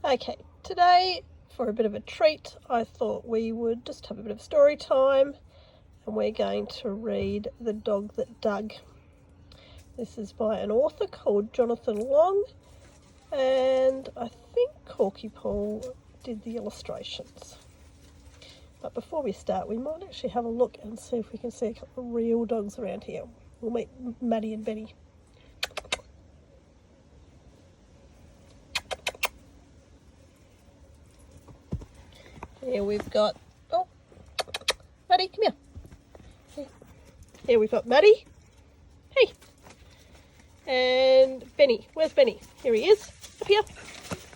Okay, today for a bit of a treat, I thought we would just have a bit of story time, and we're going to read The Dog That Dug. This is by an author called Jonathon, and I think Corky did the illustrations. But before we start, we might actually have a look and see if we can see a couple of real dogs around here. We'll meet Maddie and Benny. Here we've got, oh, Maddie, come here. Here we've got Maddie. Hey. And Benny. Where's Benny? Here he is. Up here.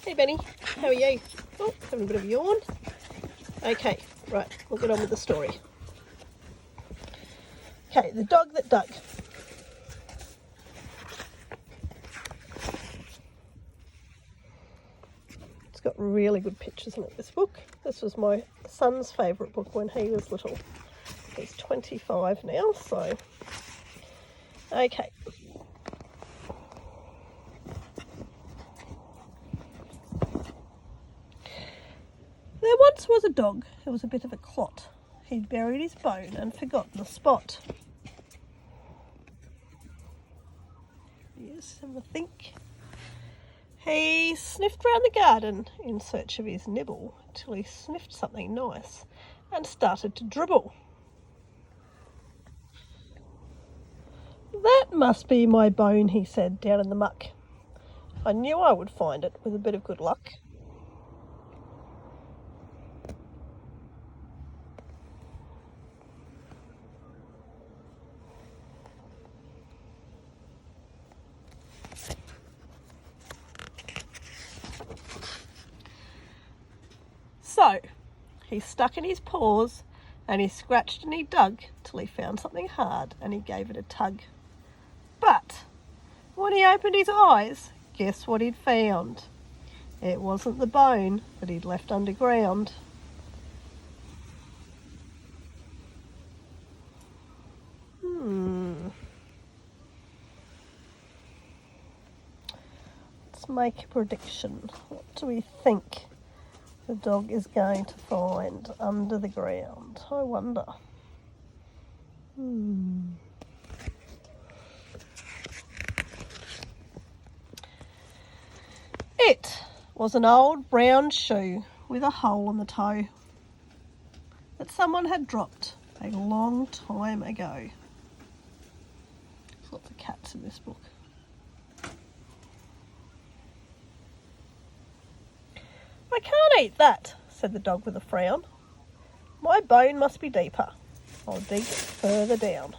Hey, Benny. How are you? Oh, having a bit of a yawn. Okay, right. We'll get on with the story. Okay, The Dog That Dug. It's got really good pictures in it, this book. This was my son's favourite book when he was little. He's 25 now, so... Okay. There once was a dog who was a bit of a clot. He'd buried his bone and forgotten the spot. Yes, have a think. He sniffed round the garden in search of his nibble till he sniffed something nice and started to dribble. "That must be my bone," he said, down in the muck. "I knew I would find it with a bit of good luck." So, he stuck in his paws and he scratched and he dug till he found something hard and he gave it a tug. But when he opened his eyes, guess what he'd found? It wasn't the bone that he'd left underground. Let's make a prediction. What do we think the dog is going to find under the ground? I wonder. It was an old brown shoe with a hole in the toe that someone had dropped a long time ago. There's lots of cats in this book. "I can't eat that," said the dog with a frown. "My bone must be deeper. I'll dig further down."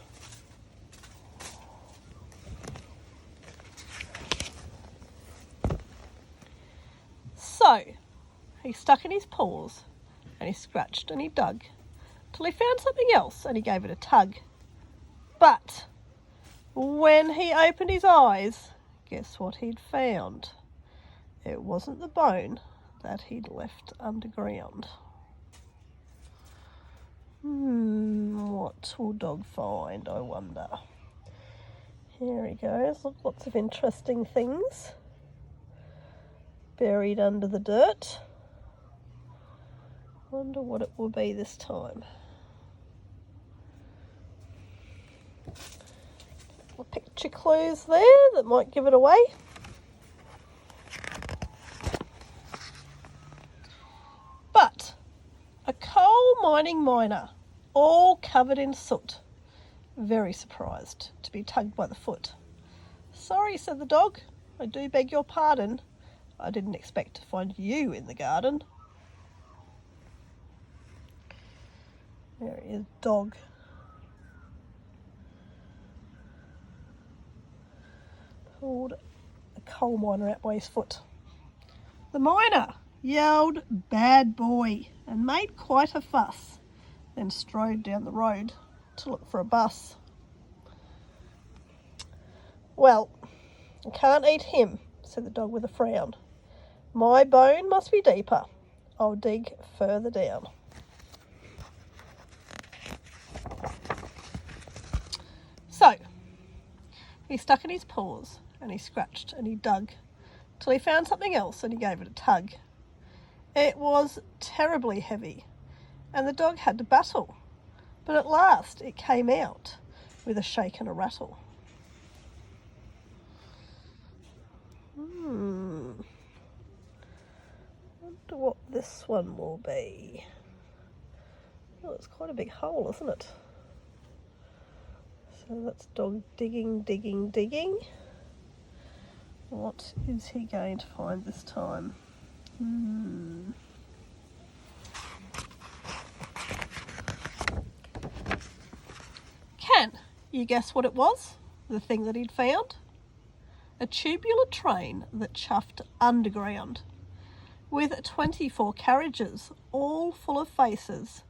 So he stuck in his paws and he scratched and he dug till he found something else and he gave it a tug. But when he opened his eyes, guess what he'd found? It wasn't the bone that he'd left underground. What will dog find, I wonder? Here he goes. Look, lots of interesting things buried under the dirt. Wonder what it will be this time. Picture clues there that might give it away. But a coal mining miner, all covered in soot, very surprised to be tugged by the foot. "Sorry," said the dog, "I do beg your pardon. I didn't expect to find you in the garden." There he is, dog. Pulled a coal miner out by his foot. The miner yelled "Bad boy" and made quite a fuss, then strode down the road to look for a bus. "Well, I can't eat him," said the dog with a frown. "My bone must be deeper. I'll dig further down." So he stuck in his paws and he scratched and he dug till he found something else and he gave it a tug. It was terribly heavy, and the dog had to battle, but at last it came out with a shake and a rattle. Wonder what this one will be. Oh, it's quite a big hole, isn't it? So that's dog digging, digging, digging. What is he going to find this time? Can you guess what it was? The thing that he'd found? A tubular train that chuffed underground, with 24 carriages, all full of faces,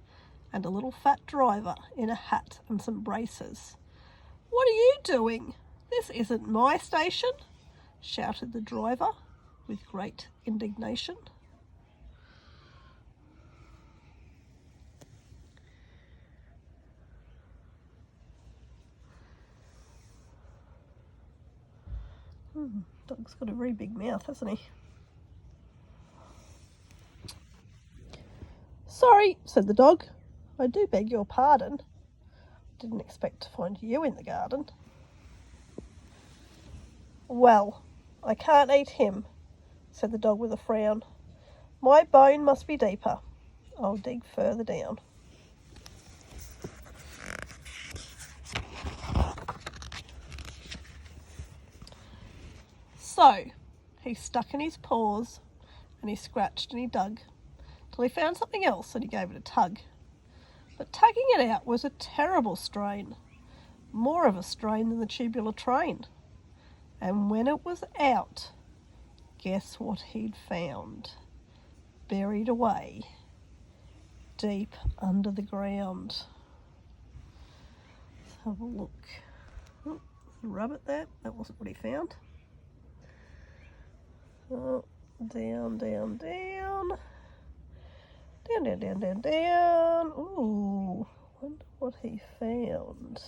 and a little fat driver in a hat and some braces. "What are you doing? This isn't my station," shouted the driver with great indignation. Dog's got a very big mouth, hasn't he? "Sorry," said the dog. "I do beg your pardon. Didn't expect to find you in the garden." "Well, I can't eat him," said the dog with a frown. "My bone must be deeper. I'll dig further down." So he stuck in his paws, and he scratched and he dug, till he found something else and he gave it a tug. But tugging it out was a terrible strain, more of a strain than the tubular train. And when it was out, guess what he'd found? Buried away, deep under the ground. Let's have a look. Oh, rabbit there. That wasn't what he found. Oh, down, down, down. Down, down, down, down, down. Ooh, wonder what he found.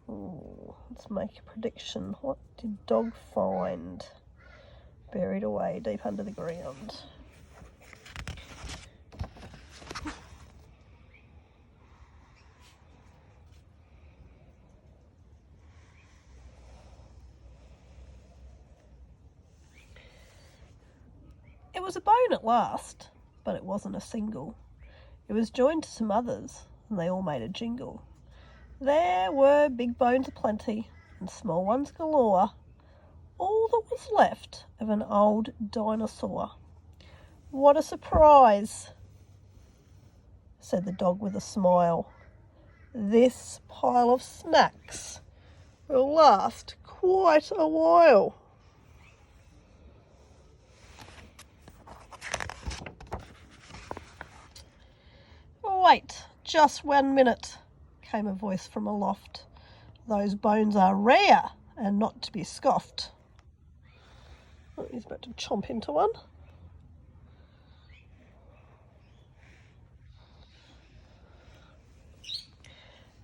Ooh, let's make a prediction. What did dog find buried away deep under the ground? It was a bone at last, but it wasn't a single. It was joined to some others, and they all made a jingle. There were big bones aplenty, and small ones galore, all that was left of an old dinosaur. "What a surprise," said the dog with a smile. "This pile of snacks will last quite a while." "Wait just 1 minute," came a voice from aloft. "Those bones are rare and not to be scoffed." Oh, he's about to chomp into one.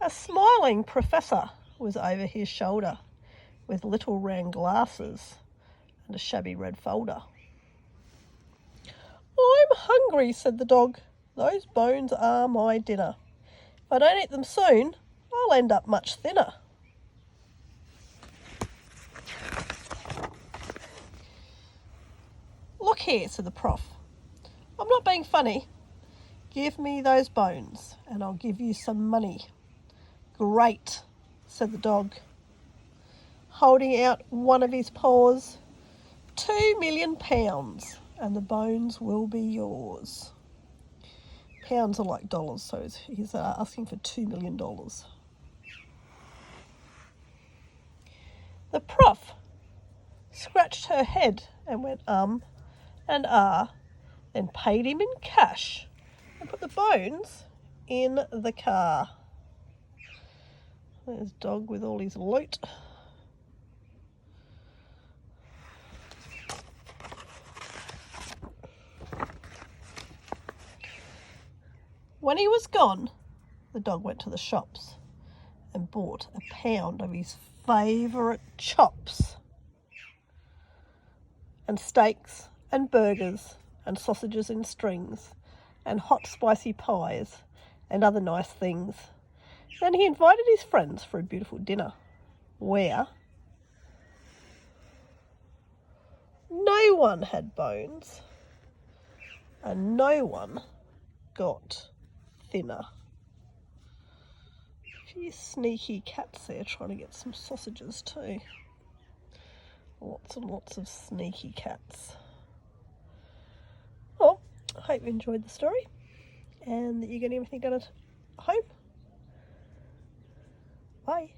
A smiling professor was over his shoulder, with little round glasses and a shabby red folder. "I'm hungry," said the dog. "Those bones are my dinner. If I don't eat them soon, I'll end up much thinner." "Look here," said the prof. "I'm not being funny. Give me those bones and I'll give you some money." "Great," said the dog, holding out one of his paws. £2,000,000 and the bones will be yours." Pounds are like dollars, so he's asking for $2 million. The prof scratched her head and went and then paid him in cash and put the bones in the car. There's dog with all his loot. When he was gone, the dog went to the shops and bought a pound of his favourite chops and steaks and burgers and sausages in strings and hot spicy pies and other nice things. Then he invited his friends for a beautiful dinner, where no one had bones and no one got thinner. A few sneaky cats there trying to get some sausages too. Lots and lots of sneaky cats. Well, I hope you enjoyed the story and that you're getting everything done at home. Bye.